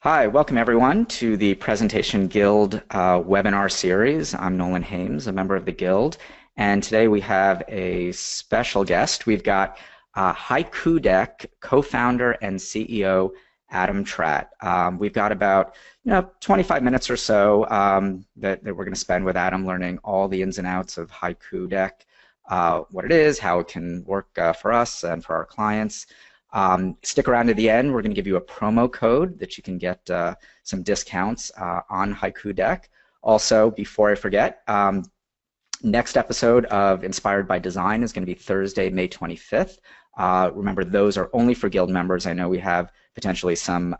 Hi, welcome everyone to the Presentation Guild webinar series. I'm Nolan Hames, a member of the Guild, and today we have a special guest. We've got Haiku Deck co-founder and CEO Adam Tratt. We've got about 25 minutes or so that we're going to spend with Adam learning all the ins and outs of Haiku Deck, what it is, how it can work for us and for our clients. Stick around to the end. We're going to give you a promo code that you can get some discounts on Haiku Deck. Also, before I forget, next episode of Inspired by Design is going to be Thursday, May 25th. Remember, those are only for Guild members. I know we have potentially some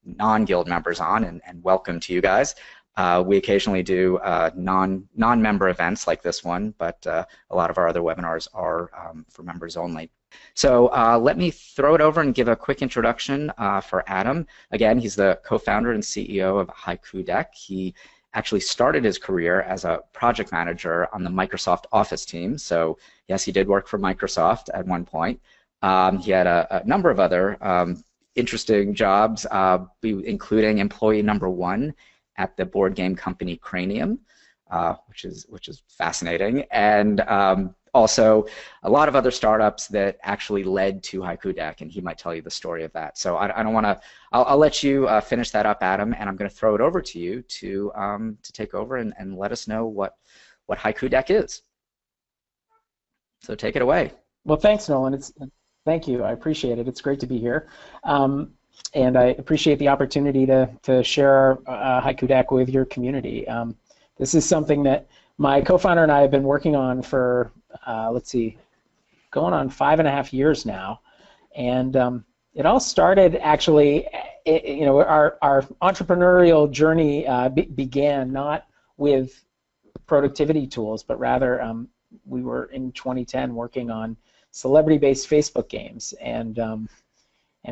non-Guild members on, and welcome to you guys. We occasionally do non-member events like this one, but a lot of our other webinars are for members only. So let me throw it over and give a quick introduction for Adam. Again, he's the co-founder and CEO of Haiku Deck. He actually started his career as a project manager on the Microsoft Office team. So yes, he did work for Microsoft at one point. He had a number of other interesting jobs, including employee number 1 at the board game company Cranium, which is fascinating, and also a lot of other startups that actually led to Haiku Deck, and he might tell you the story of that. So I don't want to. I'll let you finish that up, Adam, and I'm going to throw it over to you to take over and let us know what Haiku Deck is. So take it away. Well, thanks, Nolan. Thank you. I appreciate it. It's great to be here. And I appreciate the opportunity to share Haiku Deck with your community. This is something that my co-founder and I have been working on for, going on 5.5 years now. And it all started actually, our entrepreneurial journey began not with productivity tools, but rather we were in 2010 working on celebrity-based Facebook games. And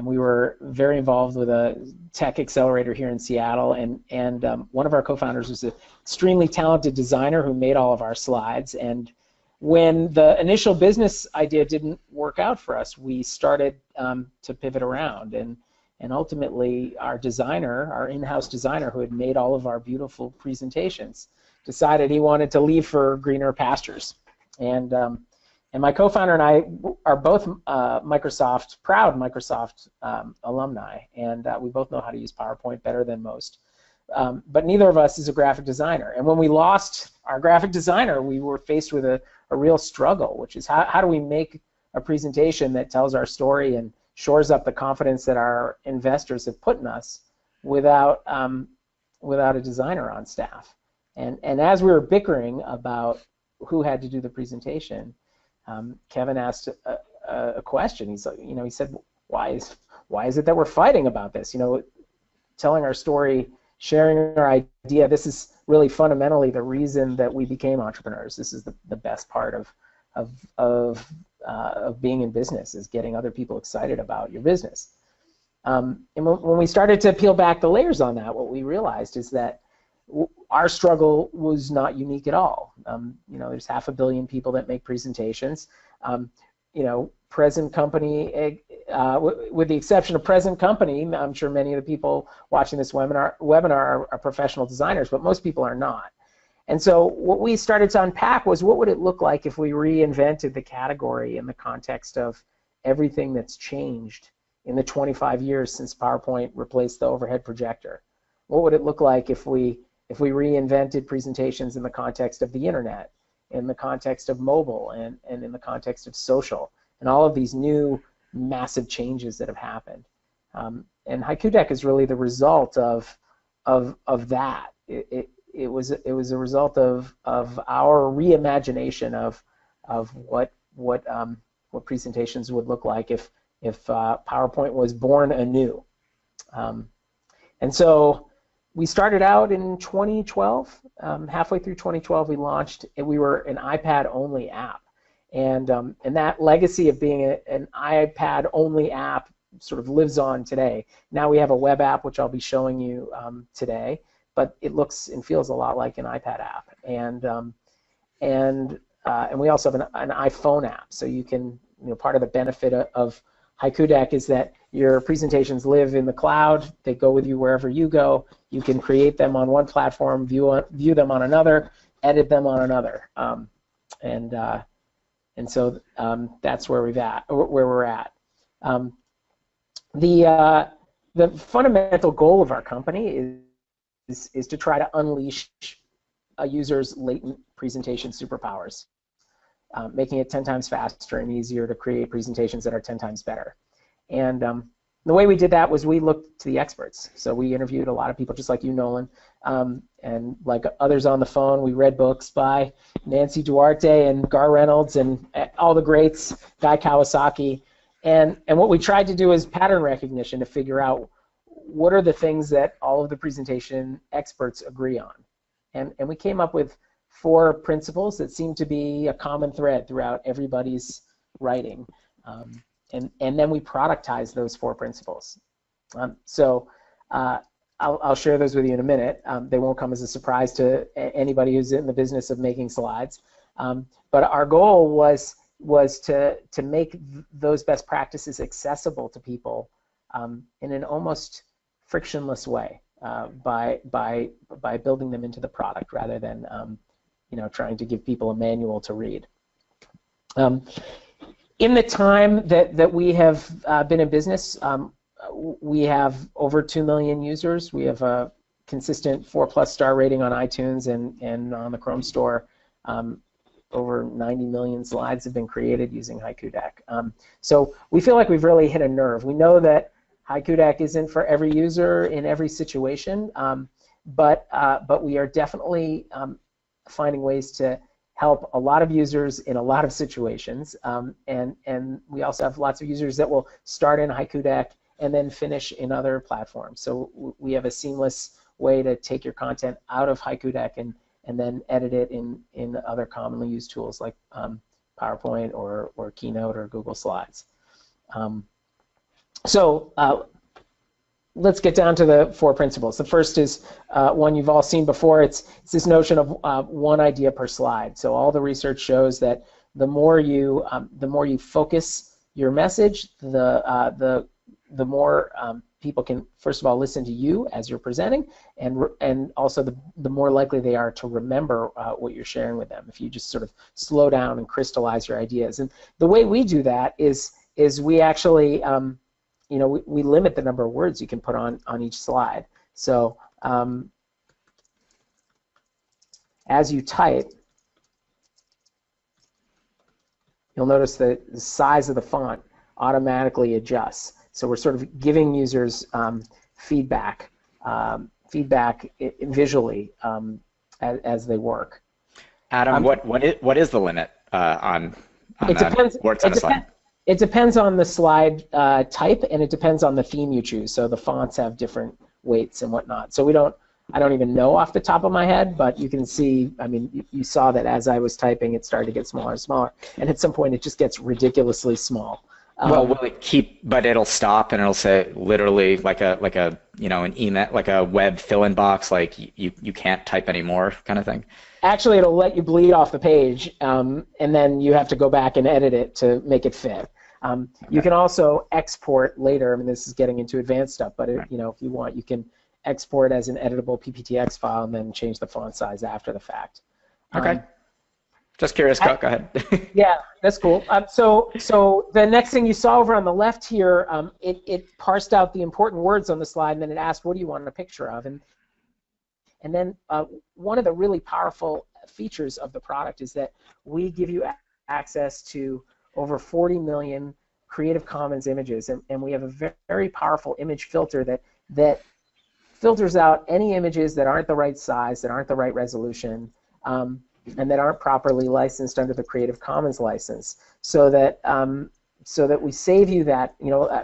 we were very involved with a tech accelerator here in Seattle, and one of our co-founders was an extremely talented designer who made all of our slides. And when the initial business idea didn't work out for us, we started to pivot around, and ultimately our designer, our in-house designer who had made all of our beautiful presentations, decided he wanted to leave for greener pastures. And my co-founder and I are both proud Microsoft alumni, and we both know how to use PowerPoint better than most. But neither of us is a graphic designer. And when we lost our graphic designer, we were faced with a real struggle, which is how do we make a presentation that tells our story and shores up the confidence that our investors have put in us without a designer on staff. And as we were bickering about who had to do the presentation, Kevin asked a question. He said, why is it that we're fighting about this? Telling our story, sharing our idea. This is really fundamentally the reason that we became entrepreneurs. This is the best part of being in business, is getting other people excited about your business. And when we started to peel back the layers on that, what we realized is that our struggle was not unique at all. There's 500 million people that make presentations. Present company, with the exception of present company, I'm sure many of the people watching this webinar are professional designers, but most people are not. And so what we started to unpack was, what would it look like if we reinvented the category in the context of everything that's changed in the 25 years since PowerPoint replaced the overhead projector? What would it look like if we reinvented presentations in the context of the internet, in the context of mobile, and in the context of social, and all of these new massive changes that have happened? And Haiku Deck is really the result of that. It was a result of our reimagination of what presentations would look like if PowerPoint was born anew. And so we started out in 2012. Halfway through 2012, we launched, and we were an iPad-only app. And that legacy of being an iPad-only app sort of lives on today. Now we have a web app, which I'll be showing you today, but it looks and feels a lot like an iPad app. And we also have an iPhone app, so you can, part of the benefit of Haiku Deck is that your presentations live in the cloud. They go with you wherever you go. You can create them on one platform, view them on another, edit them on another, and so that's where we're at. The fundamental goal of our company is to try to unleash a user's latent presentation superpowers, making it 10 times faster and easier to create presentations that are 10 times better. And the way we did that was we looked to the experts. So we interviewed a lot of people just like you, Nolan, and like others on the phone. We read books by Nancy Duarte and Gar Reynolds and all the greats, Guy Kawasaki. And what we tried to do is pattern recognition to figure out what are the things that all of the presentation experts agree on. And we came up with 4 principles that seem to be a common thread throughout everybody's writing. And then we productized those 4 principles. I'll share those with you in a minute. They won't come as a surprise to anybody who's in the business of making slides. But our goal was to make those best practices accessible to people in an almost frictionless way by building them into the product rather than trying to give people a manual to read. In the time that we have been in business, we have over 2 million users. We have a consistent 4+ star rating on iTunes and on the Chrome store. Over 90 million slides have been created using Haiku Deck. So we feel like we've really hit a nerve. We know that Haiku Deck isn't for every user in every situation, but we are definitely finding ways to help a lot of users in a lot of situations, and we also have lots of users that will start in Haiku Deck and then finish in other platforms. So we have a seamless way to take your content out of Haiku Deck and then edit it in other commonly used tools like PowerPoint or Keynote or Google Slides. Let's get down to the 4 principles. The first is one you've all seen before. It's this notion of one idea per slide. So all the research shows that the more you focus your message, the more people can, first of all, listen to you as you're presenting, and also the more likely they are to remember what you're sharing with them if you just sort of slow down and crystallize your ideas. And the way we do that is we actually we limit the number of words you can put on each slide. So as you type, you'll notice that the size of the font automatically adjusts. So we're sort of giving users feedback visually as they work. Adam, what is the limit on words on a slide? It depends on the slide type, and it depends on the theme you choose. So the fonts have different weights and whatnot. So I don't even know off the top of my head, but you can see, I mean, you saw that as I was typing, it started to get smaller and smaller, and at some point it just gets ridiculously small. Well, will it keep? But it'll stop, and it'll say literally like an email, like a web fill-in box, like you can't type anymore, kind of thing. Actually, it'll let you bleed off the page, and then you have to go back and edit it to make it fit. You can also export later. I mean, this is getting into advanced stuff, but if you want, you can export as an editable PPTX file and then change the font size after the fact. Okay. Just curious. Go ahead. Yeah, that's cool. So the next thing you saw over on the left here, it parsed out the important words on the slide, and then it asked, what do you want a picture of? And then one of the really powerful features of the product is that we give you access to over 40 million Creative Commons images, and we have a very powerful image filter that filters out any images that aren't the right size, that aren't the right resolution, and that aren't properly licensed under the Creative Commons license, so that we save you that.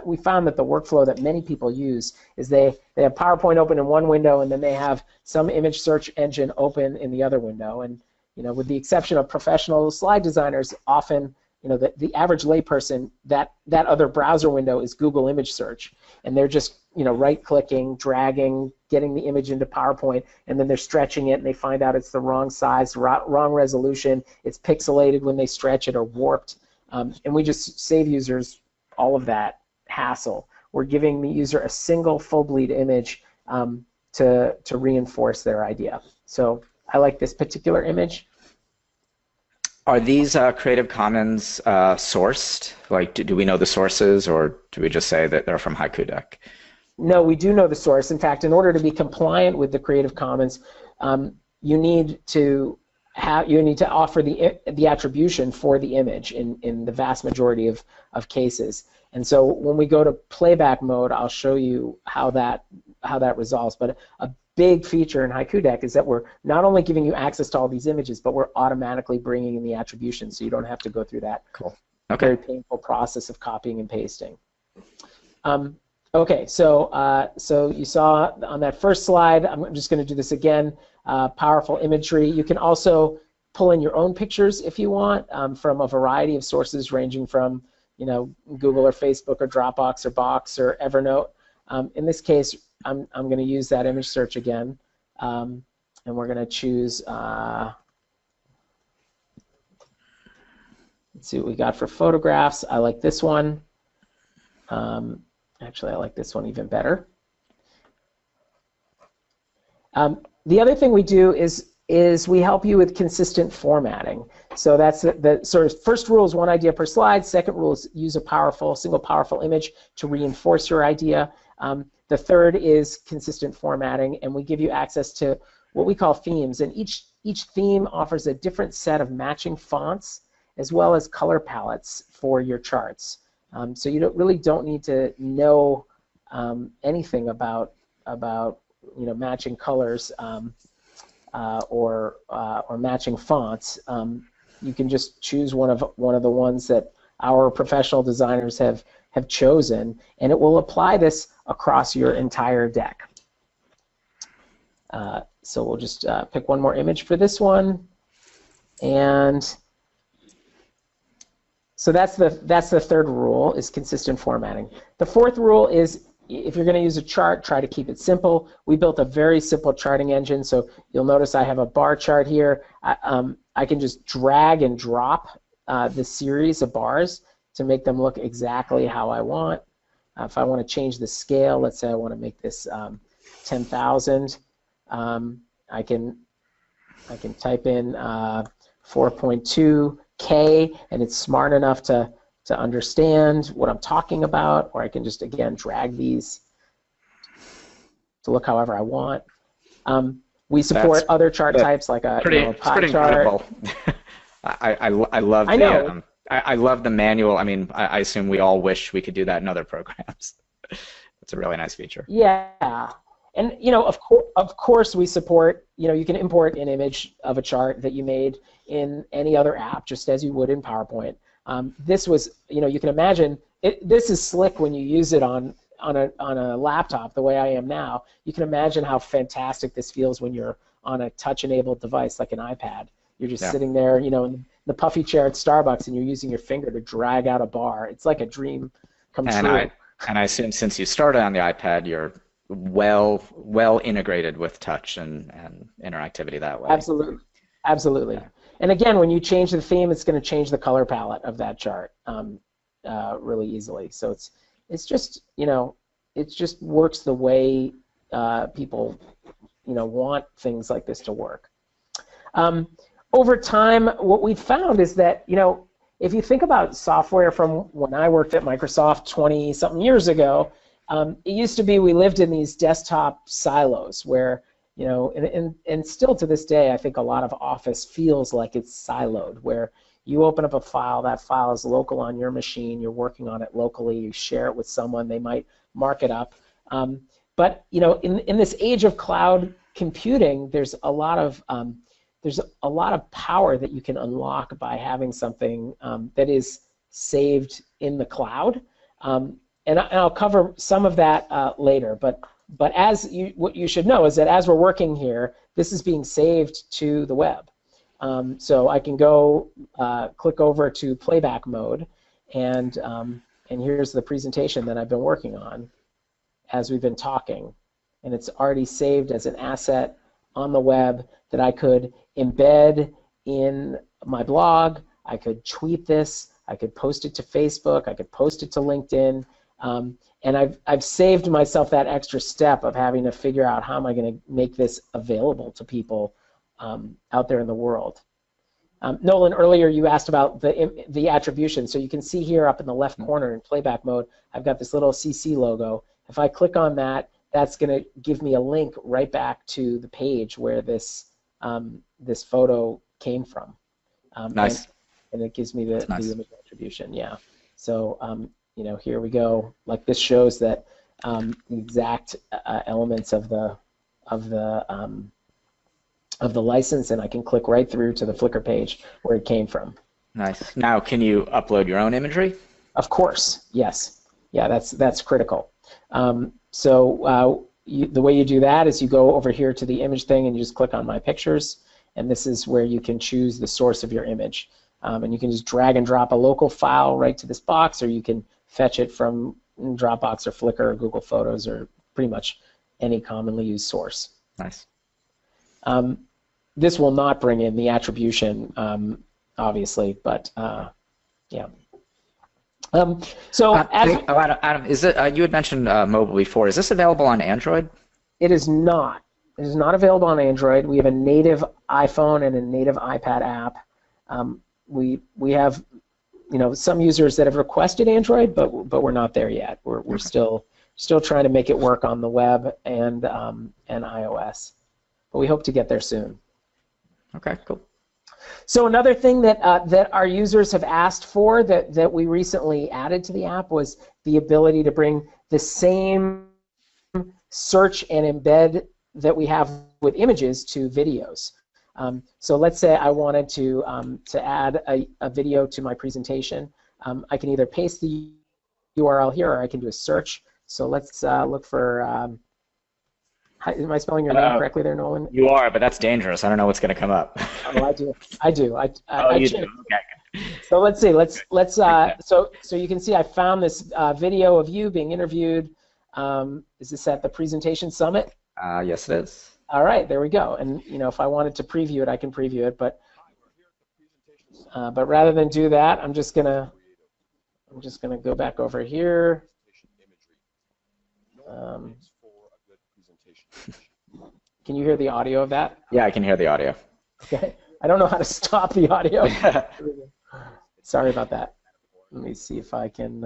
We found that the workflow that many people use is they have PowerPoint open in one window, and then they have some image search engine open in the other window, and with the exception of professional slide designers, often the average layperson, that other browser window is Google image search, and they're just right-clicking, dragging, getting the image into PowerPoint, and then they're stretching it, and they find out it's the wrong size, wrong resolution, it's pixelated when they stretch it or warped, and we just save users all of that hassle. We're giving the user a single full bleed image to reinforce their idea. So I like this particular image. Are these Creative Commons sourced? Like, do we know the sources, or do we just say that they're from Haiku Deck? No, we do know the source. In fact, in order to be compliant with the Creative Commons, you need to offer the attribution for the image in the vast majority of cases. And so when we go to playback mode, I'll show you how that resolves. But a big feature in Haiku Deck is that we're not only giving you access to all these images, but we're automatically bringing in the attribution, so you don't have to go through that very painful process of copying and pasting. Okay, so you saw on that first slide, I'm just going to do this again, powerful imagery. You can also pull in your own pictures if you want from a variety of sources ranging from Google or Facebook or Dropbox or Box or Evernote. In this case, I'm going to use that image search again, and we're going to choose, let's see what we got for photographs. I like this one. Actually, I like this one even better. The other thing we do is we help you with consistent formatting. So that's the sort of first rule is one idea per slide. Second rule is use a single powerful image to reinforce your idea. The third is consistent formatting, and we give you access to what we call themes. And each theme offers a different set of matching fonts as well as color palettes for your charts. So you really don't need to know anything about matching colors or matching fonts. You can just choose one of the ones that our professional designers have chosen, and it will apply this across your entire deck. So we'll just pick one more image for this one, and so that's the third rule, is consistent formatting. The fourth rule is, if you're going to use a chart, try to keep it simple. We built a very simple charting engine, so you'll notice I have a bar chart here. I can just drag and drop this series of bars to make them look exactly how I want. If I want to change the scale, let's say I want to make this 10,000, I can type in 4.2K, and it's smart enough to understand what I'm talking about, or I can just, again, drag these to look however I want. We support other chart types like a pie chart. I love I love the manual. I mean, I assume we all wish we could do that in other programs. It's a really nice feature. Yeah, and of course we support. You can import an image of a chart that you made in any other app, just as you would in PowerPoint. This was, you can imagine this is slick when you use it on a laptop the way I am now. You can imagine how fantastic this feels when you're on a touch-enabled device like an iPad. You're just sitting there, in the puffy chair at Starbucks, and you're using your finger to drag out a bar. It's like a dream come true. And I assume since you started on the iPad, you're well integrated with touch and interactivity that way. Absolutely. Yeah. And again, when you change the theme, it's going to change the color palette of that chart really easily. So it's just it just works the way people want things like this to work. Over time, what we've found is that if you think about software from when I worked at Microsoft 20-something years ago, it used to be we lived in these desktop silos where and still to this day, I think a lot of Office feels like it's siloed, where you open up a file, that file is local on your machine, you're working on it locally, you share it with someone, they might mark it up. But in this age of cloud computing, there's a lot of power that you can unlock by having something that is saved in the cloud. And I'll cover some of that later, but what you should know is that as we're working here, this is being saved to the web. So I can go click over to playback mode, and here's the presentation that I've been working on as we've been talking, and it's already saved as an asset on the web that I could embed in my blog. I could tweet this. I could post it to Facebook. I could post it to LinkedIn. And I've saved myself that extra step of having to figure out how am I going to make this available to people out there in the world. Nolan, earlier you asked about the attribution. So you can see here up in the left corner in playback mode, I've got this little CC logo. If I click on that, that's going to give me a link right back to the page where this this photo came from. Nice. And it gives me the Nice. image attribution. Yeah. So you know, here we go. Like this shows that the exact elements of the license, and I can click right through to the Flickr page where it came from. Nice. Now, can you upload your own imagery? Of course, yes. Yeah, that's critical. The way you do that is you go over here to the image thing and you just click on My Pictures, and this is where you can choose the source of your image. And you can just drag and drop a local file right to this box, or you can fetch it from Dropbox or Flickr or Google Photos or pretty much any commonly used source. Nice. This will not bring in the attribution, obviously, but yeah. Adam, is it? You had mentioned mobile before. Is this available on Android? It is not. It is not available on Android. We have a native iPhone and a native iPad app. We have, you know, some users that have requested Android, but we're not there yet. We're still trying to make it work on the web and iOS, but we hope to get there soon. Okay, cool. So another thing that that our users have asked for that we recently added to the app was the ability to bring the same search and embed that we have with images to videos. So let's say I wanted to add a video to my presentation. I can either paste the URL here, or I can do a search. So let's look for. Am I spelling your name correctly there, Nolan? You are, but that's dangerous. I don't know what's going to come up. Oh, I do. You do. Okay. So let's see. So you can see I found this video of you being interviewed. Is this at the Presentation Summit? Yes, it is. All right, there we go. And you know, if I wanted to preview it, I can preview it. But rather than do that, I'm just gonna go back over here. Can you hear the audio of that? Yeah, I can hear the audio. Okay. I don't know how to stop the audio. Sorry about that. Let me see if I can.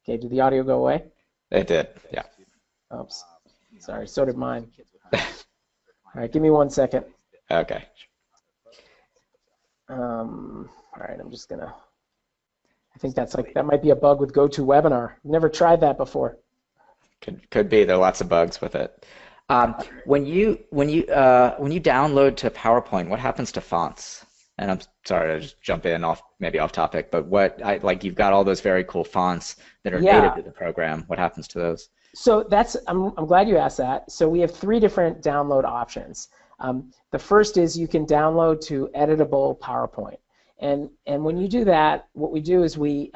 Okay, did the audio go away? It did, yeah. Oops. Sorry, so did mine. All right, give me 1 second. Okay. All right, I'm just gonna. I think that might be a bug with GoToWebinar. Never tried that before. Could be. There are lots of bugs with it. When you download to PowerPoint, what happens to fonts? And I'm sorry to just jump in maybe off topic, but like you've got all those very cool fonts that are native to the program. What happens to those? So I'm glad you asked that. So we have 3 different download options. The first is you can download to editable PowerPoint, and when you do that, what we do is we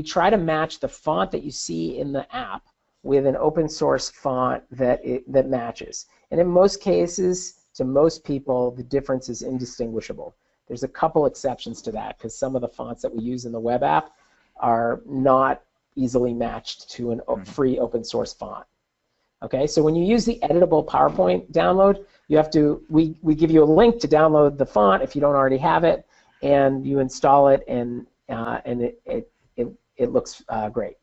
try to match the font that you see in the app with an open source font that matches. And in most cases, to most people, the difference is indistinguishable. There's a couple exceptions to that, because some of the fonts that we use in the web app are not easily matched to a free open source font. Okay, so when you use the editable PowerPoint download, we give you a link to download the font if you don't already have it, and you install it, and it looks great.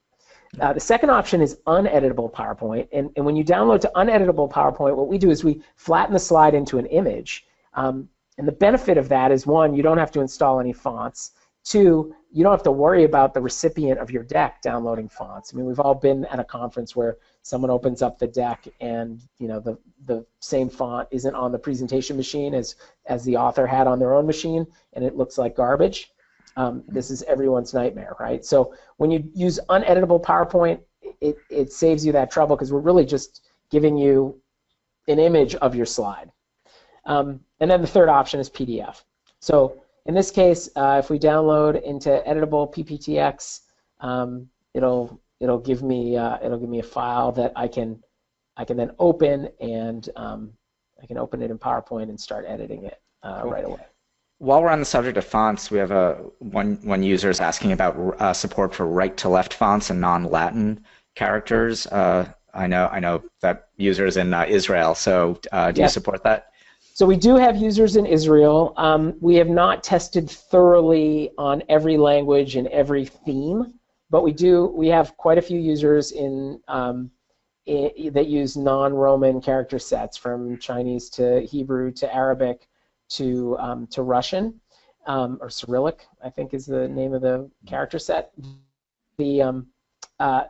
The second option is uneditable PowerPoint, and when you download to uneditable PowerPoint, what we do is we flatten the slide into an image, and the benefit of that is, 1, you don't have to install any fonts. 2, you don't have to worry about the recipient of your deck downloading fonts. I mean, we've all been at a conference where someone opens up the deck and the same font isn't on the presentation machine as the author had on their own machine, and it looks like garbage. This is everyone's nightmare, right? So when you use uneditable PowerPoint, it saves you that trouble, because we're really just giving you an image of your slide. And then the third option is PDF. So in this case, if we download into editable PPTX, it'll give me a file that I can then open, and I can open it in PowerPoint and start editing it right away. While we're on the subject of fonts, we have one user is asking about support for right to left fonts and non-Latin characters. I know that user is in Israel, so do you Yes. support that? So we do have users in Israel. We have not tested thoroughly on every language and every theme, but we do. We have quite a few users that use non-Roman character sets, from Chinese to Hebrew to Arabic to Russian, or Cyrillic, I think is the name of the character set. The uh,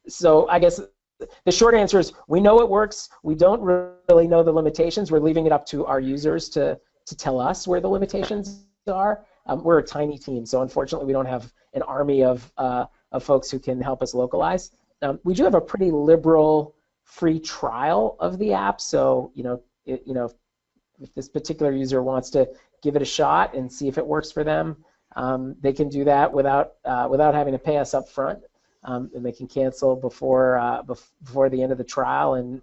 so I guess the short answer is we know it works. We don't really know the limitations. We're leaving it up to our users to tell us where the limitations are. We're a tiny team, so unfortunately we don't have an army of folks who can help us localize. We do have a pretty liberal free trial of the app, so if this particular user wants to give it a shot and see if it works for them, they can do that without having to pay us up front. And they can cancel before the end of the trial, and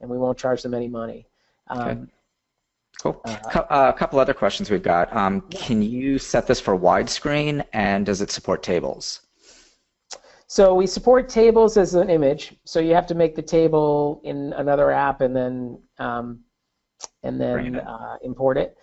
we won't charge them any money. Okay, cool. A couple other questions we've got. Can you set this for widescreen, and does it support tables? So we support tables as an image. So you have to make the table in another app and then import it,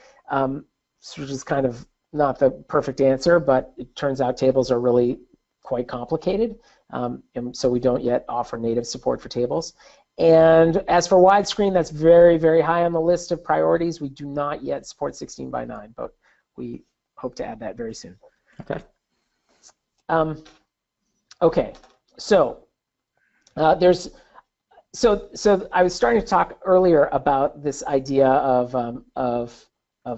which is kind of not the perfect answer, but it turns out tables are really quite complicated, and so we don't yet offer native support for tables. And as for widescreen, that's very, very high on the list of priorities. We do not yet support 16:9, but we hope to add that very soon. Okay. Okay, so so I was starting to talk earlier about this idea of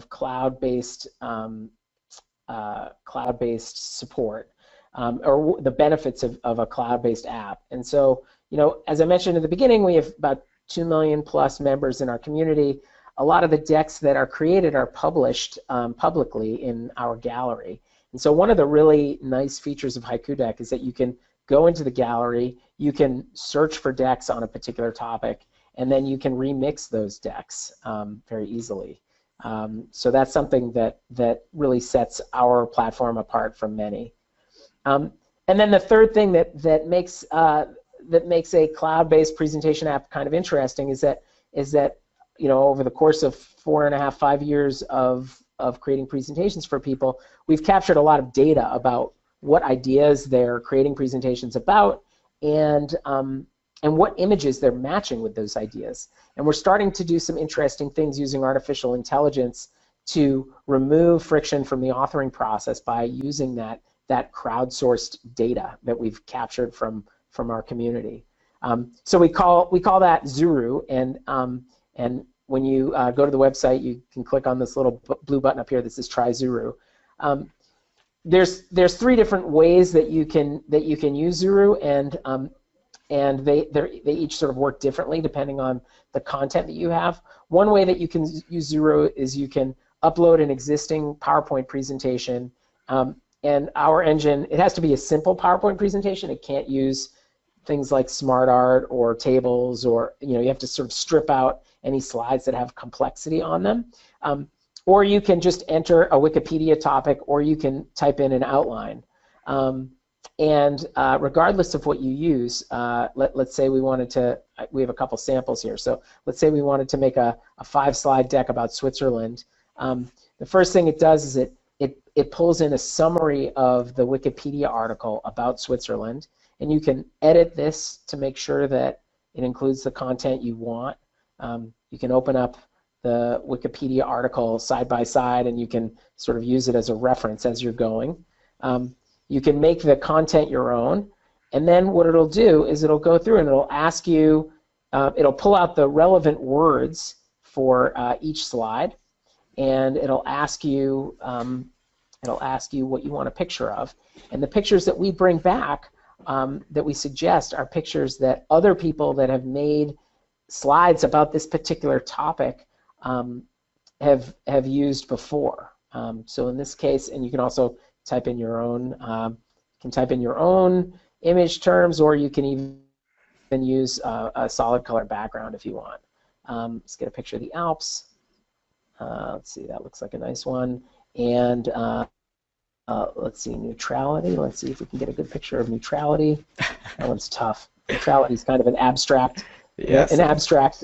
cloud-based support, or the benefits of a cloud-based app. And so, as I mentioned in the beginning, we have about 2 million plus members in our community. A lot of the decks that are created are published publicly in our gallery. And so one of the really nice features of Haiku Deck is that you can go into the gallery, you can search for decks on a particular topic, and then you can remix those decks very easily. So that's something that really sets our platform apart from many. And then the third thing that makes a cloud-based presentation app kind of interesting is that over the course of 4.5, 5 years of creating presentations for people, we've captured a lot of data about what ideas they're creating presentations about, and what images they're matching with those ideas. And we're starting to do some interesting things using artificial intelligence to remove friction from the authoring process by using that crowdsourced data that we've captured from our community. So we call that Zuru, and when you go to the website, you can click on this little blue button up here that says Try Zuru. There's 3 different ways that you can use Zuru, and they each sort of work differently depending on the content that you have. One way that you can use Zuru is you can upload an existing PowerPoint presentation, and our engine, it has to be a simple PowerPoint presentation. It can't use things like smart art or tables, or you have to sort of strip out any slides that have complexity on them. Or you can just enter a Wikipedia topic, or you can type in an outline. And regardless of what you use, let's say we have a couple samples here. So let's say we wanted to make a 5-slide deck about Switzerland. The first thing it does is it pulls in a summary of the Wikipedia article about Switzerland, and you can edit this to make sure that it includes the content you want. You can open up the Wikipedia article side by side, and you can sort of use it as a reference as you're going. You can make the content your own, and then what it'll do is it'll go through and it'll ask you, it'll pull out the relevant words for each slide, and it'll ask you what you want a picture of. And the pictures that we bring back, that we suggest, are pictures that other people that have made slides about this particular topic have used before. So in this case, and you can also type in your own, image terms, or you can even use a solid color background if you want. Let's get a picture of the Alps. Let's see, that looks like a nice one. And let's see, neutrality. Let's see if we can get a good picture of neutrality. That one's tough. Neutrality is kind of Yes. an abstract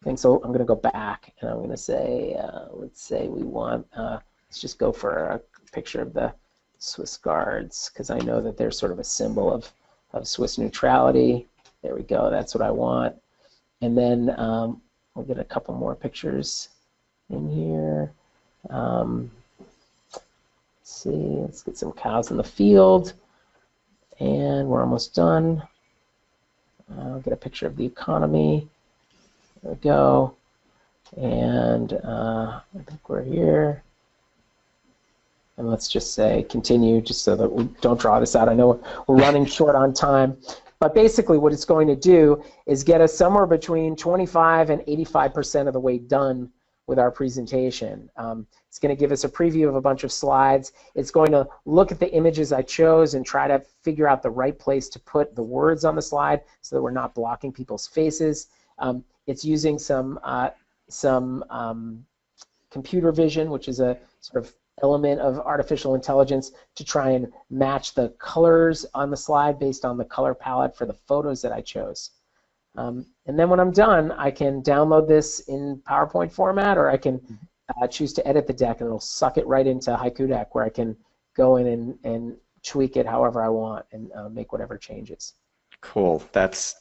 thing. So I'm going to go back and I'm going to say, let's say we want, let's just go for a picture of the Swiss Guards because I know that they're sort of a symbol of Swiss neutrality. There we go. That's what I want. And then we'll get a couple more pictures in here. Let's see, let's get some cows in the field. And we're almost done. I'll get a picture of the economy. There we go. And I think we're here. And let's just say continue, just so that we don't draw this out. I know we're running short on time. But basically what it's going to do is get us somewhere between 25 and 85% of the way done with our presentation. It's going to give us a preview of a bunch of slides. It's going to look at the images I chose and try to figure out the right place to put the words on the slide so that we're not blocking people's faces. It's using some computer vision, which is a sort of element of artificial intelligence, to try and match the colors on the slide based on the color palette for the photos that I chose. And then when I'm done, I can download this in PowerPoint format, or I can choose to edit the deck, and it'll suck it right into Haiku Deck, where I can go in and tweak it however I want and make whatever changes. Cool. That's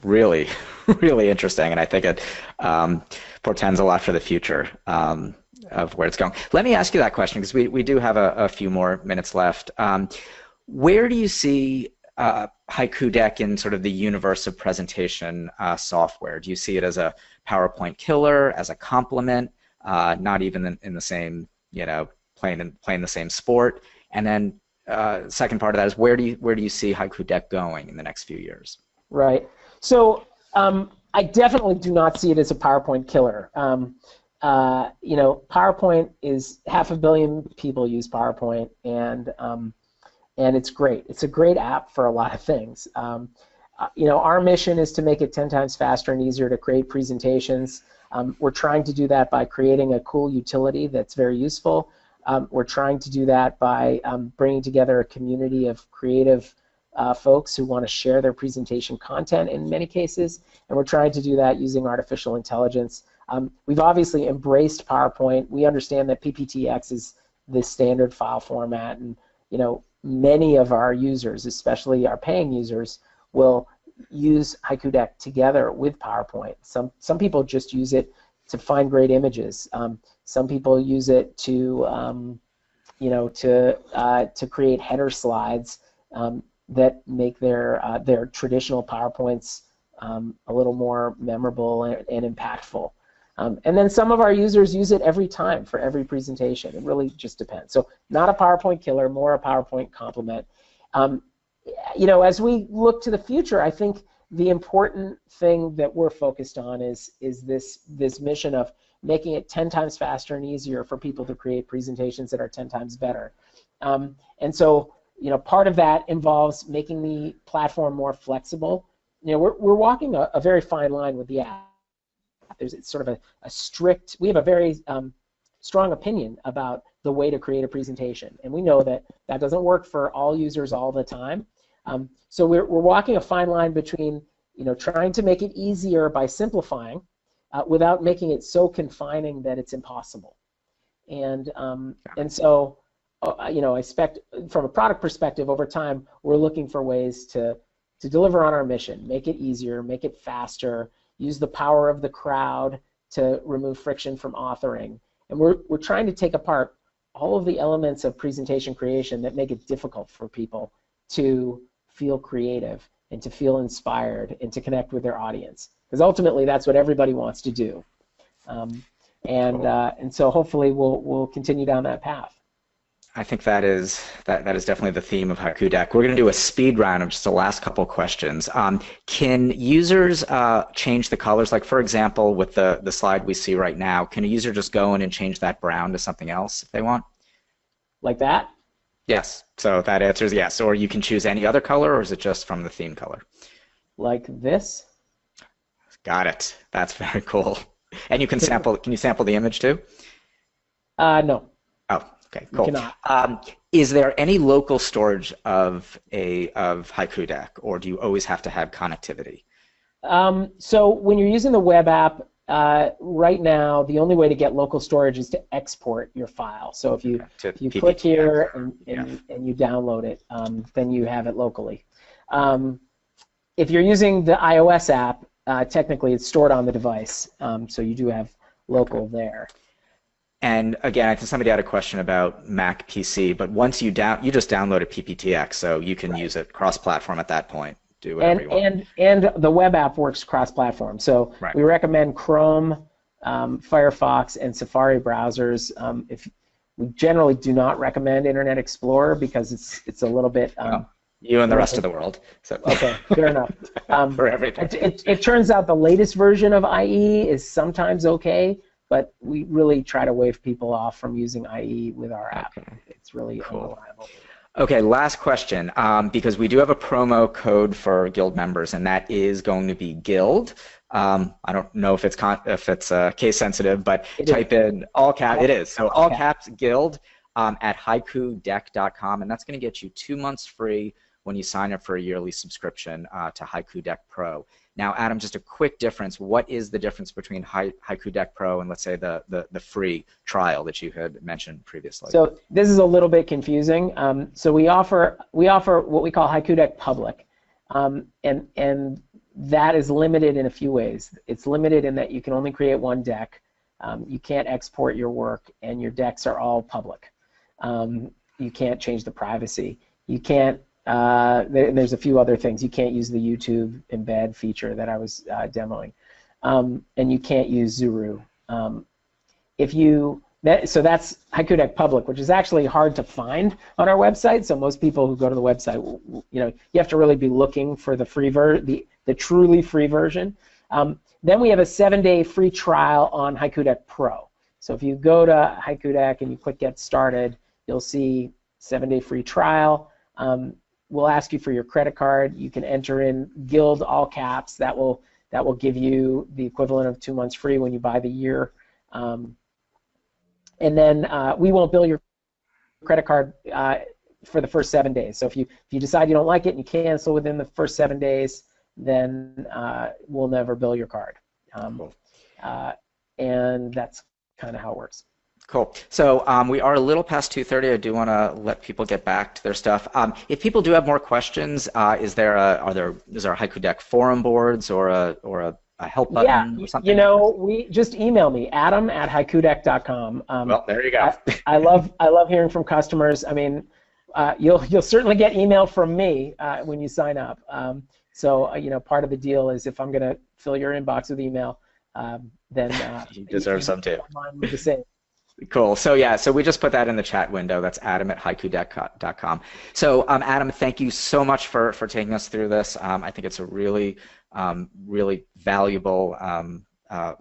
really really interesting, and I think it portends a lot for the future of where it's going. Let me ask you that question because we do have a few more minutes left. Where do you see Haiku Deck in sort of the universe of presentation software? Do you see it as a PowerPoint killer, as a complement, not even in the same, playing the same sport? And then second part of that is where do you see Haiku Deck going in the next few years? Right. So I definitely do not see it as a PowerPoint killer. PowerPoint is 500 million people use PowerPoint, and it's great. It's a great app for a lot of things. Our mission is to make it 10 times faster and easier to create presentations. We're trying to do that by creating a cool utility that's very useful. We're trying to do that by bringing together a community of creative folks who want to share their presentation content in many cases, and we're trying to do that using artificial intelligence. We've obviously embraced PowerPoint. We understand that PPTX is the standard file format, and many of our users, especially our paying users, will use Haiku Deck together with PowerPoint. Some people just use it to find great images. Some people use it to create header slides that make their traditional PowerPoints a little more memorable and impactful. And then some of our users use it every time for every presentation. It really just depends. So not a PowerPoint killer, more a PowerPoint complement. As we look to the future, I think the important thing that we're focused on is this mission of making it 10 times faster and easier for people to create presentations that are 10 times better. And so, part of that involves making the platform more flexible. We're walking a very fine line with the app. It's sort of a strict, we have a very strong opinion about the way to create a presentation, and we know that doesn't work for all users all the time. So we're walking a fine line between trying to make it easier by simplifying without making it so confining that it's impossible. And so I expect from a product perspective over time we're looking for ways to deliver on our mission, make it easier, make it faster, use the power of the crowd to remove friction from authoring. And we're trying to take apart all of the elements of presentation creation that make it difficult for people to feel creative and to feel inspired and to connect with their audience. Because ultimately that's what everybody wants to do. And so hopefully we'll continue down that path. I think that is definitely the theme of Haiku Deck. We're going to do a speed round of just the last couple questions. Can users change the colors? Like, for example, with the slide we see right now, can a user just go in and change that brown to something else if they want? Like that? Yes. So that answer is yes. Or you can choose any other color, or is it just from the theme color? Like this? Got it. That's very cool. And you can sample. Can you sample the image too? No, Oh, okay, you cool. cannot. Is there any local storage of Haiku Deck, or do you always have to have connectivity? So when you're using the web app, right now, the only way to get local storage is to export your file. So if you Okay, to if you click PPTX here or PDF. and you download it, then you have it locally. Um, if you're using the iOS app, technically it's stored on the device, so you do have Okay. local there. And again, I think somebody had a question about Mac PC, but once you just downloaded PPTX, so you can Right. use it cross-platform at that point. Do whatever And you want. and and the web app works cross-platform. So Right. we recommend Chrome, Firefox, and Safari browsers. If we generally do not recommend Internet Explorer because it's a little bit Well, you and the rest of the world. So okay, fair enough. for everything. It turns out the latest version of IE is sometimes okay, but we really try to wave people off from using IE with our app. Okay. It's really Cool. unreliable. Okay, last question, because we do have a promo code for Guild members, and that is going to be Guild. I don't know if it's case sensitive, but It is type in all cap. It is so all all caps. caps Guild at haikudeck.com, and that's going to get you 2 months free when you sign up for a yearly subscription to Haiku Deck Pro. Now, Adam, just a quick difference. What is the difference between Haiku Deck Pro and, let's say, the free trial that you had mentioned previously? So this is a little bit confusing. So we offer what we call Haiku Deck Public, and that is limited in a few ways. It's limited in that you can only create one deck. You can't export your work, and your decks are all public. You can't change the privacy. You can't. There's a few other things. You can't use the YouTube embed feature that I was demoing, and you can't use Zuru. So that's Haiku Deck Public, which is actually hard to find on our website. So most people who go to the website, you have to really be looking for the the truly free version. Then we have a 7-day free trial on Haiku Deck Pro. So if you go to Haiku Deck and you click Get Started, you'll see 7-day free trial. We'll ask you for your credit card. You can enter in Guild all caps. That will give you the equivalent of 2 months free when you buy the year. And then we won't bill your credit card for the first 7 days. So if you decide you don't like it and you cancel within the first 7 days, then we'll never bill your card. Cool. And that's kind of how it works. Cool. So we are a little past 2:30. I do want to let people get back to their stuff. If people do have more questions, is there a Haiku Deck forum boards or a help button or something? We just email me, adam@haikudeck.com. Well, there you go. I love hearing from customers. I mean, you'll certainly get email from me when you sign up. So part of the deal is if I'm going to fill your inbox with email, then you deserve some too. Mine with the same. Cool. So yeah, so we just put that in the chat window. That's adam@haikudeck.com. So Adam, thank you so much for taking us through this. I think it's a really valuable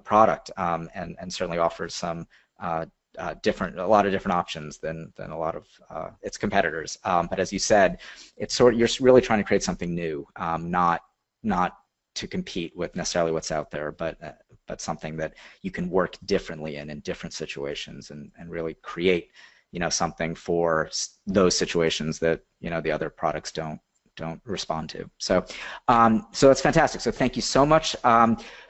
product, and certainly offers some a lot of different options than a lot of its competitors. But as you said, you're really trying to create something new, not to compete with necessarily what's out there, but something that you can work differently in different situations and really create something for those situations that the other products don't respond to. So that's fantastic. So thank you so much.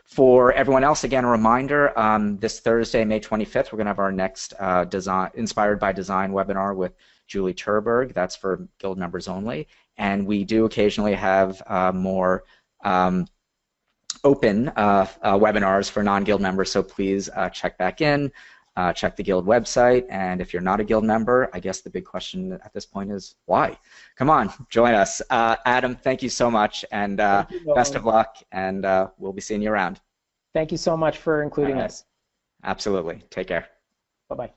For everyone else, again, a reminder, this Thursday, May 25th, we're going to have our next Inspired by Design webinar with Julie Terberg. That's for Guild members only. And we do occasionally have more open webinars for non-Guild members, so please check back in, check the Guild website, and if you're not a Guild member, I guess the big question at this point is why? Come on, join us. Adam, thank you so much, and best of luck, and we'll be seeing you around. Thank you so much for including us. Absolutely. Take care. Bye-bye.